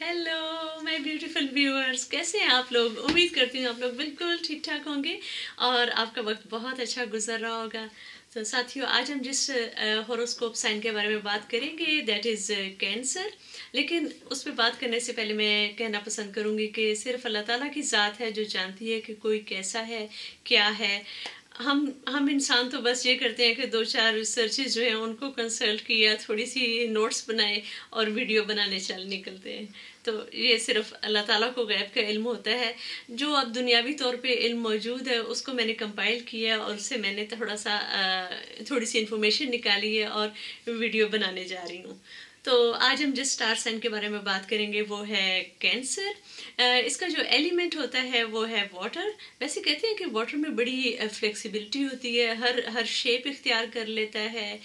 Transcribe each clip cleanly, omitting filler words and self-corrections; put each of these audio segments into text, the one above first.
Hello my beautiful viewers, कैसे हैं आप लोग। उम्मीद करती हूँ आप लोग बिल्कुल ठीक ठाक होंगे और आपका वक्त बहुत अच्छा गुजर रहा होगा। तो साथियों, आज हम जिस हॉरोस्कोप साइन के बारे में बात करेंगे दैट इज़ कैंसर। लेकिन उस पर बात करने से पहले मैं कहना पसंद करूँगी कि सिर्फ अल्लाह ताला की ज़ात है जो जानती है कि कोई कैसा है, क्या है। हम इंसान तो बस ये करते हैं कि दो चार रिसर्चेज जो हैं उनको कंसल्ट किया, थोड़ी सी नोट्स बनाए और वीडियो बनाने चल निकलते हैं। तो ये सिर्फ अल्लाह ताला को गैब का इल्म होता है। जो अब दुनियावी तौर पे इल्म मौजूद है उसको मैंने कंपाइल किया और उससे मैंने थोड़ी सी इन्फॉर्मेशन निकाली है और वीडियो बनाने जा रही हूँ। तो आज हम जिस स्टार साइन के बारे में बात करेंगे वो है कैंसर। इसका जो एलिमेंट होता है वो है वाटर। वैसे कहते हैं कि वाटर में बड़ी फ्लेक्सिबिलिटी होती है, हर शेप इख्तियार कर लेता है,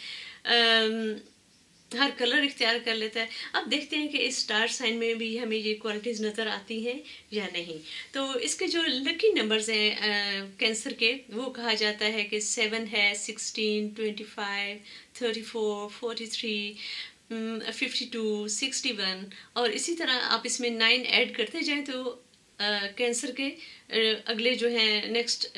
हर कलर इख्तियार कर लेता है। अब देखते हैं कि इस स्टार साइन में भी हमें ये क्वालिटीज़ नज़र आती हैं या नहीं। तो इसके जो लकी नंबर्स हैं कैंसर के, वो कहा जाता है कि 7 है, 16, 25, 34, 43, 52, 61 और इसी तरह आप इसमें 9 ऐड करते जाएं तो कैंसर के अगले जो हैं नेक्स्ट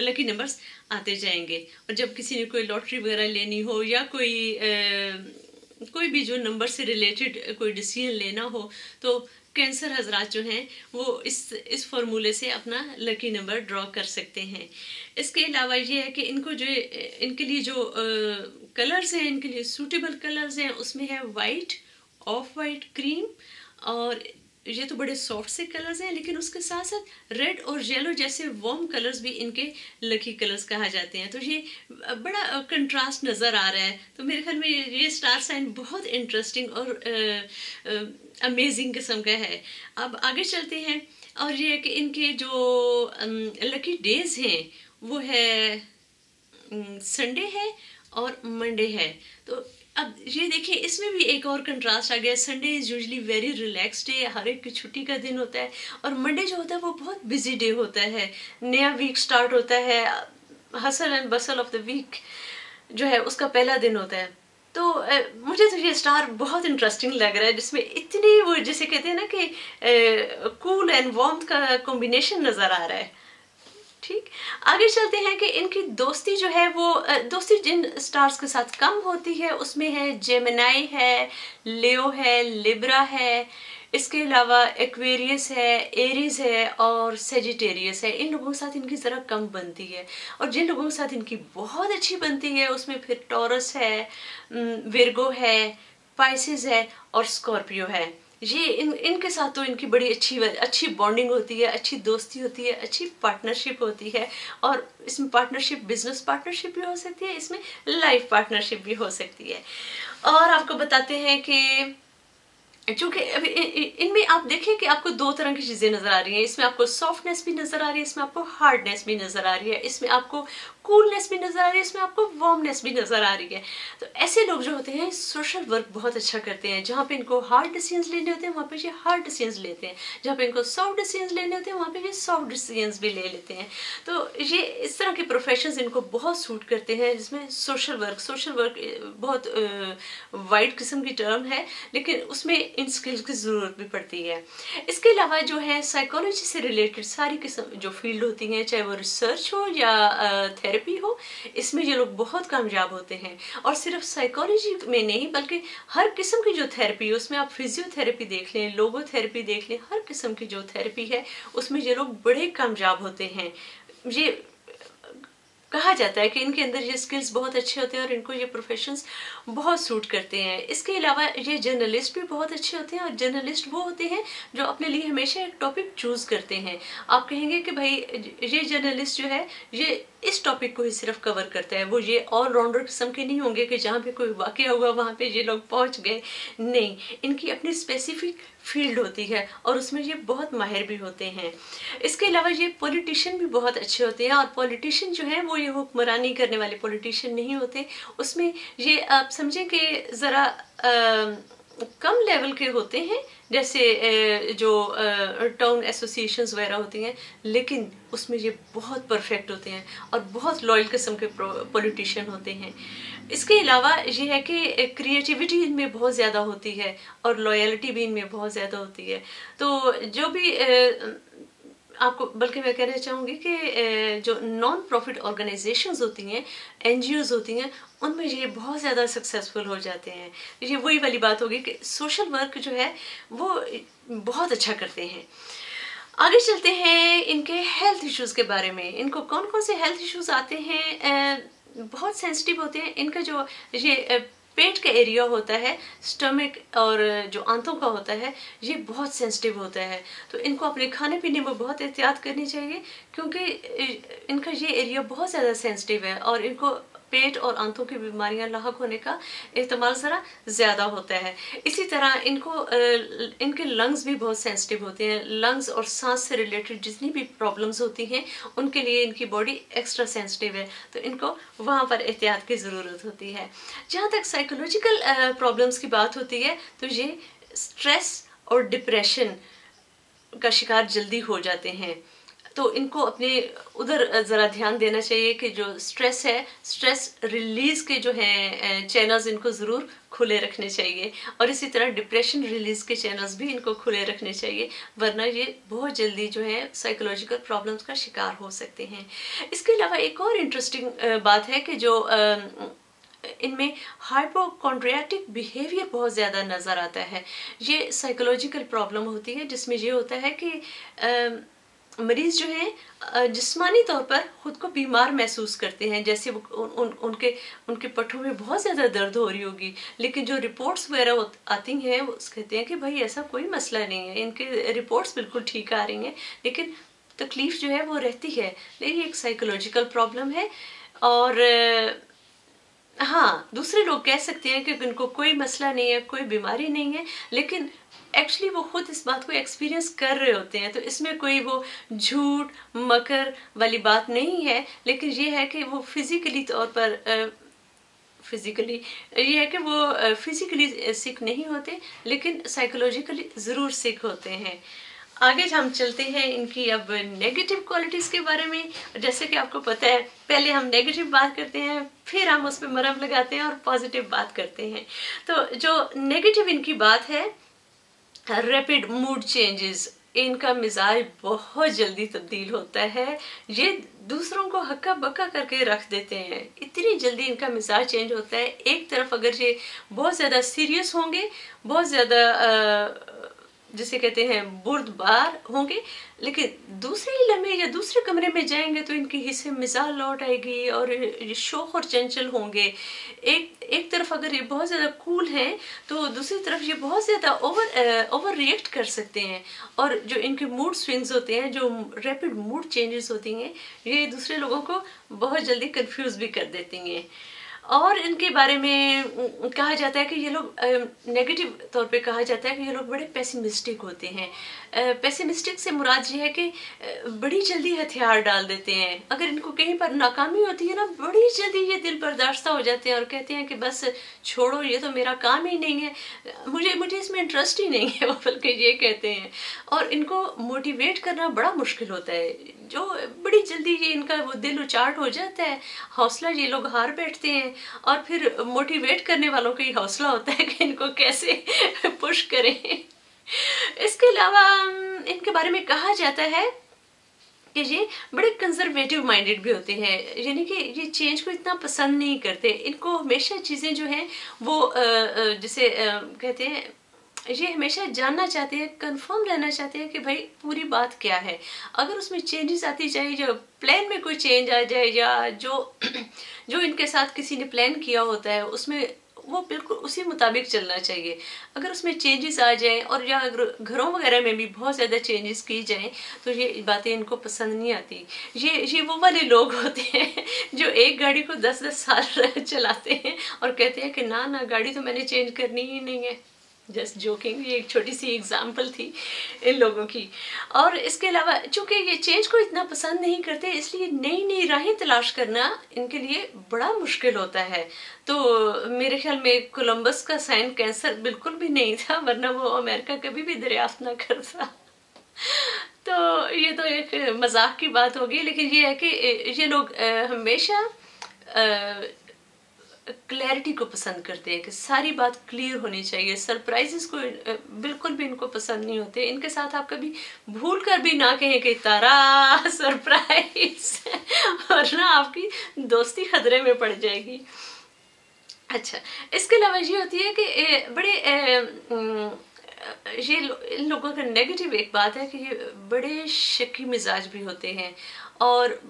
लकी नंबर्स आते जाएंगे। और जब किसी ने कोई लॉटरी वगैरह लेनी हो या कोई भी जो नंबर से रिलेटेड कोई डिसीजन लेना हो तो कैंसर हजरात जो हैं वो इस फॉर्मूले से अपना लकी नंबर ड्रॉ कर सकते हैं। इसके अलावा ये है कि इनके लिए जो कलर्स हैं, इनके लिए सूटेबल कलर्स हैं, उसमें है वाइट, ऑफ वाइट, क्रीम और ये तो बड़े सॉफ्ट से कलर्स हैं। लेकिन उसके साथ साथ रेड और येलो जैसे वार्म कलर्स भी इनके लकी कलर्स कहा जाते हैं। तो ये बड़ा कंट्रास्ट नज़र आ रहा है। तो मेरे ख्याल में ये स्टार साइन बहुत इंटरेस्टिंग और अमेजिंग किस्म का है। अब आगे चलते हैं और ये है कि इनके जो लकी डेज हैं वो है संडे है और मंडे है। तो अब ये देखिए, इसमें भी एक और कंट्रास्ट आ गया। Sunday is usually very relax day, हर एक की छुट्टी का दिन होता है और मंडे जो होता है वो बहुत बिजी डे होता है। नया वीक स्टार्ट होता है, hustle and bustle of the week जो है उसका पहला दिन होता है। तो मुझे तो ये स्टार बहुत इंटरेस्टिंग लग रहा है, जिसमें इतनी वो जिसे कहते हैं ना कि कूल एंड वार्मथ का कॉम्बिनेशन नज़र आ रहा है। ठीक, आगे चलते हैं कि इनकी दोस्ती जो है वो दोस्ती जिन स्टार्स के साथ कम होती है उसमें है जेमिनाई है, लियो है, लिब्रा है, इसके अलावा एक्वेरियस है, एरीज है और सेजिटेरियस है। इन लोगों के साथ इनकी ज़रा कम बनती है। और जिन लोगों के साथ इनकी बहुत अच्छी बनती है उसमें फिर टॉरस है, विर्गो है, पाइसेस है और स्कॉर्पियो है। ये इनके साथ तो इनकी बड़ी अच्छी बॉन्डिंग होती है, अच्छी दोस्ती होती है, अच्छी पार्टनरशिप होती है। और इसमें पार्टनरशिप बिजनेस पार्टनरशिप भी हो सकती है, इसमें लाइफ पार्टनरशिप भी हो सकती है। और आपको बताते हैं कि चूंकि इनमें आप देखिए कि आपको दो तरह की चीजें नजर आ रही हैं। इसमें आपको सॉफ्टनेस भी नजर आ रही है, इसमें आपको हार्डनेस भी नजर आ रही है, इसमें आपको कूलनेस भी नजर आ रही है, इसमें आपको वार्मनेस भी नजर आ रही है। तो ऐसे लोग जो होते हैं सोशल वर्क बहुत अच्छा करते हैं। जहाँ पे इनको हार्ड डिसीजंस लेने होते हैं वहाँ पे ये हार्ड डिसीजंस लेते हैं, जहाँ पे इनको सॉफ्ट डिसीजंस लेने होते हैं वहाँ पे ये सॉफ्ट डिसीजंस भी ले लेते हैं। तो ये इस तरह के प्रोफेशंस इनको बहुत सूट करते हैं, जिसमें सोशल वर्क बहुत वाइड किस्म की टर्म है, लेकिन उसमें इन स्किल्स की ज़रूरत भी पड़ती है। इसके अलावा जो है साइकोलॉजी से रिलेटेड सारी किस्म जो फील्ड होती हैं, चाहे वो रिसर्च हो या थेरेपी हो, इसमें ये लोग बहुत कामयाब होते हैं। और सिर्फ साइकोलॉजी में नहीं बल्कि हर किस्म की जो थेरेपी है उसमें आप फिजियोथेरेपी देख लें, लोगोथेरेपी देख लें, हर किस्म की जो थेरेपी है उसमें ये लोग बड़े कामयाब होते हैं। ये कहा जाता है कि इनके अंदर ये स्किल्स बहुत अच्छे होते हैं और इनको ये प्रोफेशंस बहुत सूट करते हैं। इसके अलावा ये जर्नलिस्ट भी बहुत अच्छे होते हैं और जर्नलिस्ट वो होते हैं जो अपने लिए हमेशा एक टॉपिक चूज करते हैं। आप कहेंगे कि भाई ये जर्नलिस्ट जो है ये इस टॉपिक को ही सिर्फ कवर करता है, वो ये ऑलराउंडर किस्म के नहीं होंगे कि जहाँ पे कोई वाकया हुआ वहाँ पे ये लोग पहुँच गए। नहीं, इनकी अपनी स्पेसिफिक फील्ड होती है और उसमें ये बहुत माहिर भी होते हैं। इसके अलावा ये पॉलिटिशियन भी बहुत अच्छे होते हैं। और पॉलिटिशियन जो है वो ये हुक्मरानी करने वाले पॉलिटिशियन नहीं होते, उसमें ये आप समझें कि ज़रा कम लेवल के होते हैं, जैसे जो टाउन एसोसिएशंस वगैरह होती हैं, लेकिन उसमें ये बहुत परफेक्ट होते हैं और बहुत लॉयल किस्म के पॉलिटिशियन होते हैं। इसके अलावा ये है कि क्रिएटिविटी इनमें बहुत ज़्यादा होती है और लॉयल्टी भी इनमें बहुत ज़्यादा होती है। तो जो भी आपको, बल्कि मैं कहना चाहूँगी कि जो नॉन प्रॉफिट ऑर्गेनाइजेशंस होती हैं, एनजीओज होती हैं, उनमें ये बहुत ज़्यादा सक्सेसफुल हो जाते हैं। ये वही वाली बात होगी कि सोशल वर्क जो है वो बहुत अच्छा करते हैं। आगे चलते हैं इनके हेल्थ इश्यूज़ के बारे में। इनको कौन कौन से हेल्थ इश्यूज़ आते हैं, बहुत सेंसिटिव होते हैं। इनका जो ये पेट का एरिया होता है, स्टमक और जो आंतों का होता है, ये बहुत सेंसिटिव होता है। तो इनको अपने खाने पीने में बहुत एहतियात करनी चाहिए, क्योंकि इनका ये एरिया बहुत ज़्यादा सेंसिटिव है और इनको पेट और आंतों की बीमारियां लाहक होने का एहतमाल ज़रा ज़्यादा होता है। इसी तरह इनके लंग्स भी बहुत सेंसिटिव होते हैं। लंग्स और सांस से रिलेटेड जितनी भी प्रॉब्लम्स होती हैं, उनके लिए इनकी बॉडी एक्स्ट्रा सेंसिटिव है, तो इनको वहाँ पर एहतियात की ज़रूरत होती है। जहाँ तक साइकोलॉजिकल प्रॉब्लम्स की बात होती है, तो ये स्ट्रेस और डिप्रेशन का शिकार जल्दी हो जाते हैं। तो इनको अपने उधर ज़रा ध्यान देना चाहिए कि जो स्ट्रेस है, स्ट्रेस रिलीज के जो हैं चैनल्स इनको ज़रूर खुले रखने चाहिए, और इसी तरह डिप्रेशन रिलीज के चैनल्स भी इनको खुले रखने चाहिए, वरना ये बहुत जल्दी जो है साइकोलॉजिकल प्रॉब्लम्स का शिकार हो सकते हैं। इसके अलावा एक और इंटरेस्टिंग बात है कि जो इनमें हाइपोकॉन्ड्रियाटिक बिहेवियर बहुत ज़्यादा नज़र आता है। ये साइकोलॉजिकल प्रॉब्लम होती है, जिसमें ये होता है कि मरीज जो है जिस्मानी तौर पर खुद को बीमार महसूस करते हैं, जैसे उनके पट्टों में बहुत ज़्यादा दर्द हो रही होगी, लेकिन जो रिपोर्ट्स वगैरह आती हैं वो कहते हैं कि भाई ऐसा कोई मसला नहीं है, इनके रिपोर्ट्स बिल्कुल ठीक आ रही हैं, लेकिन तकलीफ जो है वो रहती है। लेकिन एक साइकोलॉजिकल प्रॉब्लम है। और हाँ, दूसरे लोग कह सकते हैं कि इनको कोई मसला नहीं है, कोई बीमारी नहीं है, लेकिन एक्चुअली वो खुद इस बात को एक्सपीरियंस कर रहे होते हैं। तो इसमें कोई वो झूठ मकर वाली बात नहीं है, लेकिन ये है कि वो फिजिकली तौर पर ये है कि वो फिजिकली सिक नहीं होते, लेकिन साइकोलॉजिकली ज़रूर सिक होते हैं। आगे हम चलते हैं इनकी अब नेगेटिव क्वालिटीज़ के बारे में। जैसे कि आपको पता है, पहले हम नेगेटिव बात करते हैं, फिर हम उस पर मरहम लगाते हैं और पॉजिटिव बात करते हैं। तो जो नेगेटिव इनकी बात है, रैपिड मूड चेंजेस। इनका मिजाज बहुत जल्दी तब्दील होता है। ये दूसरों को हक्का बक्का करके रख देते हैं, इतनी जल्दी इनका मिजाज चेंज होता है। एक तरफ अगर ये बहुत ज़्यादा सीरियस होंगे, बहुत ज़्यादा जिसे कहते हैं बुर्दबार होंगे, लेकिन दूसरे लम्हे या दूसरे कमरे में जाएंगे तो इनकी हिस्से मिजाज लौट आएगी और ये शौक और चंचल होंगे। एक तरफ अगर ये बहुत ज़्यादा कूल हैं, तो दूसरी तरफ ये बहुत ज़्यादा ओवर रिएक्ट कर सकते हैं। और जो इनके मूड स्विंग्स होते हैं, जो रैपिड मूड चेंजेस होती हैं, ये दूसरे लोगों को बहुत जल्दी कंफ्यूज भी कर देती हैं। और इनके बारे में कहा जाता है कि ये लोग नेगेटिव तौर पे कहा जाता है कि ये लोग बड़े पेसिमिस्टिक होते हैं। पेसिमिस्टिक से मुराद ये है कि बड़ी जल्दी हथियार डाल देते हैं। अगर इनको कहीं पर नाकामी होती है ना, बड़ी जल्दी ये दिल बर्दाश्त हो जाते हैं और कहते हैं कि बस छोड़ो, ये तो मेरा काम ही नहीं है, मुझे इसमें इंटरेस्ट ही नहीं है, वो बल्कि ये कहते हैं। और इनको मोटिवेट करना बड़ा मुश्किल होता है, जो बड़ी जल्दी ये इनका वो दिल उचाट हो जाता है, हौसला ये लोग हार बैठते हैं। और फिर मोटिवेट करने वालों का ही हौसला होता है कि इनको कैसे पुश करें। इसके अलावा इनके बारे में कहा जाता है कि ये बड़े कंजर्वेटिव माइंडेड भी होते हैं, यानी कि ये चेंज को इतना पसंद नहीं करते। इनको हमेशा चीज़ें जो हैं वो जिसे कहते हैं, ये हमेशा जानना चाहते हैं, कंफर्म रहना चाहते हैं कि भाई पूरी बात क्या है। अगर उसमें चेंजेस आती जाए, जो प्लान में कोई चेंज आ जाए, या जो इनके साथ किसी ने प्लान किया होता है उसमें वो बिल्कुल उसी मुताबिक चलना चाहिए। अगर उसमें चेंजेस आ जाएं, और या अगर घरों वगैरह में भी बहुत ज़्यादा चेंजेस की जाएं, तो ये बातें इनको पसंद नहीं आती। ये वो वाले लोग होते हैं जो एक गाड़ी को 10-10 साल चलाते हैं और कहते हैं कि ना गाड़ी तो मैंने चेंज करनी ही नहीं है। जस्ट जोकिंग, ये एक छोटी सी एग्जाम्पल थी इन लोगों की। और इसके अलावा चूंकि ये चेंज को इतना पसंद नहीं करते, इसलिए नई नई राहें तलाश करना इनके लिए बड़ा मुश्किल होता है। तो मेरे ख्याल में कोलंबस का साइन कैंसर बिल्कुल भी नहीं था, वरना वो अमेरिका कभी भी दरियाफ्त ना करता। तो ये तो एक मजाक की बात होगी, लेकिन ये है कि ये लोग हमेशा क्लैरिटी को पसंद करते हैं कि सारी बात क्लियर होनी चाहिए। सरप्राइजेस को बिल्कुल भी इनको पसंद नहीं होते। इनके साथ आप कभी भूल कर भी ना कहें कि तारा सरप्राइज वरना आपकी दोस्ती खतरे में पड़ जाएगी। अच्छा, इसके अलावा ये होती है कि बड़े ये इन लोगों का नेगेटिव एक बात है कि ये बड़े शकी मिजाज भी होते हैं, और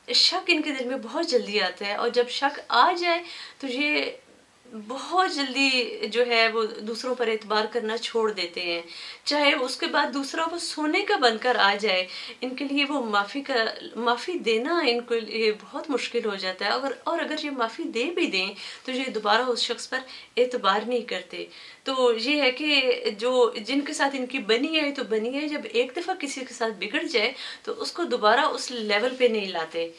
शक इनके दिल में बहुत जल्दी आता है, और जब शक आ जाए तो ये बहुत जल्दी जो है वो दूसरों पर एतबार करना छोड़ देते हैं। चाहे उसके बाद दूसरा वो सोने का बनकर आ जाए, इनके लिए वो माफ़ी देना इनको लिए बहुत मुश्किल हो जाता है। अगर ये माफ़ी दे भी दें तो ये दोबारा उस शख्स पर एतबार नहीं करते। तो ये है कि जो जिनके साथ इनकी बनी है तो बनी है, जब एक दफ़ा किसी के साथ बिगड़ जाए तो उसको दोबारा उस लेवल पे नहीं लाते।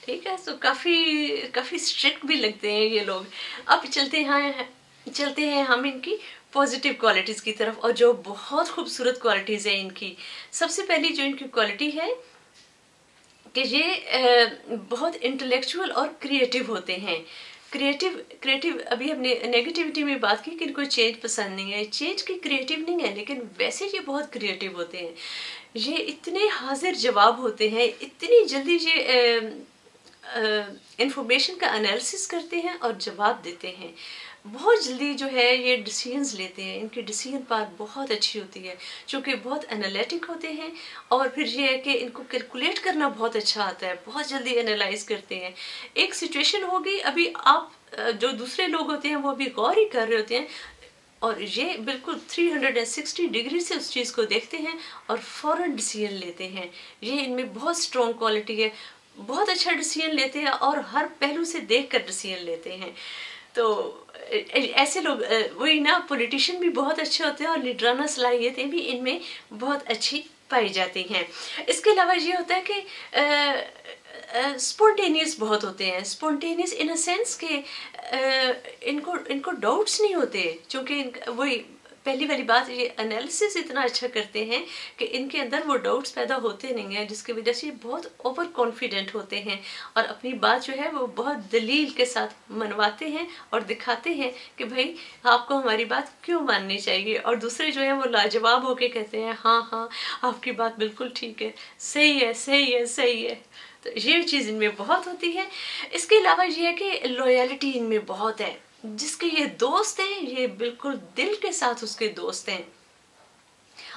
ठीक है, तो काफी स्ट्रिक्ट भी लगते हैं ये लोग। अब चलते हैं हम इनकी पॉजिटिव क्वालिटीज की तरफ, और जो बहुत खूबसूरत क्वालिटीज है इनकी। सबसे पहली जो इनकी क्वालिटी है कि ये बहुत इंटेलेक्चुअल और क्रिएटिव होते हैं। क्रिएटिव अभी हमने नेगेटिविटी में बात की कि इनको चेंज पसंद नहीं है। चेंज की क्रिएटिव नहीं है, लेकिन वैसे ये बहुत क्रिएटिव होते हैं। ये इतने हाजिर जवाब होते हैं, इतनी जल्दी ये इंफॉर्मेशन का एनालिसिस करते हैं और जवाब देते हैं। बहुत जल्दी जो है ये डिसीजंस लेते हैं। इनकी डिसीजन पावर बहुत अच्छी होती है, क्योंकि बहुत एनालिटिक होते हैं। और फिर ये है कि इनको कैलकुलेट करना बहुत अच्छा आता है, बहुत जल्दी एनालाइज करते हैं। एक सिचुएशन होगी, अभी आप जो दूसरे लोग होते हैं वो अभी गौर ही कर रहे होते हैं, और ये बिल्कुल 360 डिग्री से उस चीज़ को देखते हैं और फौरन डिसीजन लेते हैं। ये इनमें बहुत स्ट्रॉन्ग क्वालिटी है। बहुत अच्छा डिसीजन लेते हैं और हर पहलू से देखकर डिसीजन लेते हैं। तो ऐसे लोग वही ना, पॉलिटिशियन भी बहुत अच्छे होते हैं और लीडराना सलाहियतें भी इनमें बहुत अच्छी पाई जाती हैं। इसके अलावा ये होता है कि स्पॉन्टेनियस बहुत होते हैं। स्पॉन्टेनियस इन अ सेंस कि इनको डाउट्स नहीं होते, क्योंकि वही पहली वाली बात, ये एनालिसिस इतना अच्छा करते हैं कि इनके अंदर वो डाउट्स पैदा होते नहीं हैं, जिसकी वजह से ये बहुत ओवर कॉन्फिडेंट होते हैं और अपनी बात जो है वो बहुत दलील के साथ मनवाते हैं और दिखाते हैं कि भाई आपको हमारी बात क्यों माननी चाहिए। और दूसरे जो है वो लाजवाब होके कहते हैं हाँ हाँ आपकी बात बिल्कुल ठीक है, सही है सही है सही है। तो ये चीज़ इनमें बहुत होती है। इसके अलावा ये है कि लॉयल्टी इनमें बहुत है। जिसके ये दोस्त हैं, ये बिल्कुल दिल के साथ उसके दोस्त हैं,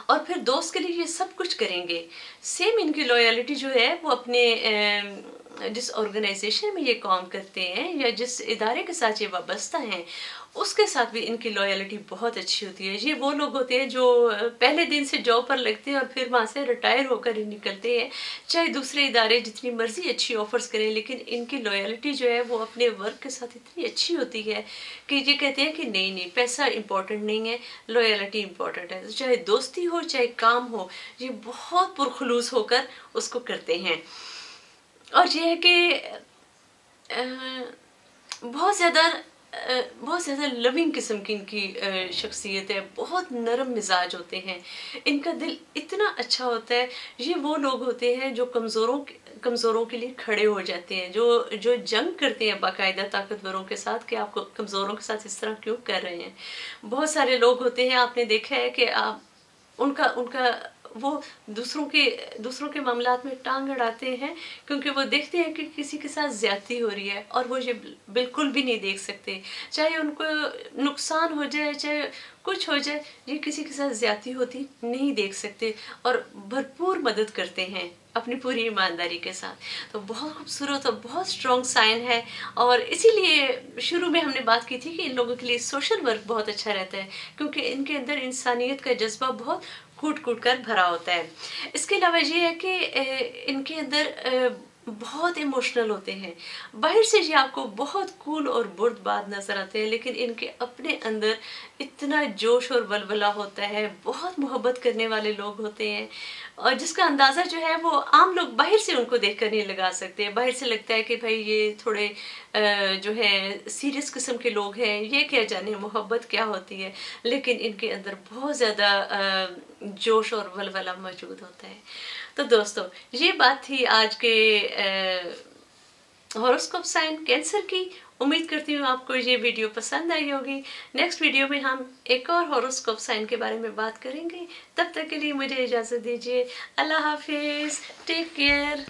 और फिर दोस्त के लिए ये सब कुछ करेंगे। सेम इनकी लॉयल्टी जो है वो अपने जिस ऑर्गेनाइजेशन में ये काम करते हैं या जिस इदारे के साथ ये वाबस्ता हैं, उसके साथ भी इनकी लॉयल्टी बहुत अच्छी होती है। ये वो लोग होते हैं जो पहले दिन से जॉब पर लगते हैं और फिर वहाँ से रिटायर होकर ही निकलते हैं। चाहे दूसरे इदारे जितनी मर्जी अच्छी ऑफर्स करें, लेकिन इनकी लॉयल्टी जो है वो अपने वर्क के साथ इतनी अच्छी होती है कि ये कहते हैं कि नहीं नहीं, पैसा इम्पोर्टेंट नहीं है, लॉयल्टी इम्पोर्टेंट है। चाहे दोस्ती हो चाहे काम हो, ये बहुत पुरखलूस होकर उसको करते हैं। और ये है कि बहुत ज़्यादा लविंग किस्म की इनकी शख्सियत है। बहुत नरम मिजाज होते हैं, इनका दिल इतना अच्छा होता है। ये वो लोग होते हैं जो कमज़ोरों के लिए खड़े हो जाते हैं, जो जंग करते हैं बाकायदा ताकतवरों के साथ कि आप कमज़ोरों के साथ इस तरह क्यों कर रहे हैं। बहुत सारे लोग होते हैं, आपने देखा है कि आप उनका वो दूसरों के मामलात में टांग अड़ाते हैं, क्योंकि वो देखते हैं कि किसी के साथ ज्यादती हो रही है और वो ये बिल्कुल भी नहीं देख सकते। चाहे उनको नुकसान हो जाए चाहे कुछ हो जाए, ये किसी के साथ ज्यादती होती नहीं देख सकते और भरपूर मदद करते हैं अपनी पूरी ईमानदारी के साथ। तो बहुत खूबसूरत और बहुत स्ट्रॉन्ग साइन है। और इसीलिए शुरू में हमने बात की थी कि इन लोगों के लिए सोशल वर्क बहुत अच्छा रहता है, क्योंकि इनके अंदर इंसानियत का जज्बा बहुत कूट कर भरा होता है। इसके अलावा ये है कि इनके अंदर बहुत इमोशनल होते हैं। बाहर से ये आपको बहुत कूल और बुर्दबाज नजर आते हैं, लेकिन इनके अपने अंदर इतना जोश और बलबला होता है, बहुत मोहब्बत करने वाले लोग होते हैं, और जिसका अंदाज़ा जो है वो आम लोग बाहर से उनको देखकर नहीं लगा सकते। बाहर से लगता है कि भाई ये थोड़े जो है सीरियस किस्म के लोग हैं, ये क्या जाने मोहब्बत क्या होती है, लेकिन इनके अंदर बहुत ज़्यादा जोश और बलबला मौजूद होता है। तो दोस्तों, ये बात थी आज के हॉरोस्कोप साइन कैंसर की। उम्मीद करती हूँ आपको ये वीडियो पसंद आई होगी। नेक्स्ट वीडियो में हम एक और हॉरोस्कोप साइन के बारे में बात करेंगे। तब तक के लिए मुझे इजाज़त दीजिए। अल्लाह हाफिज़, टेक केयर।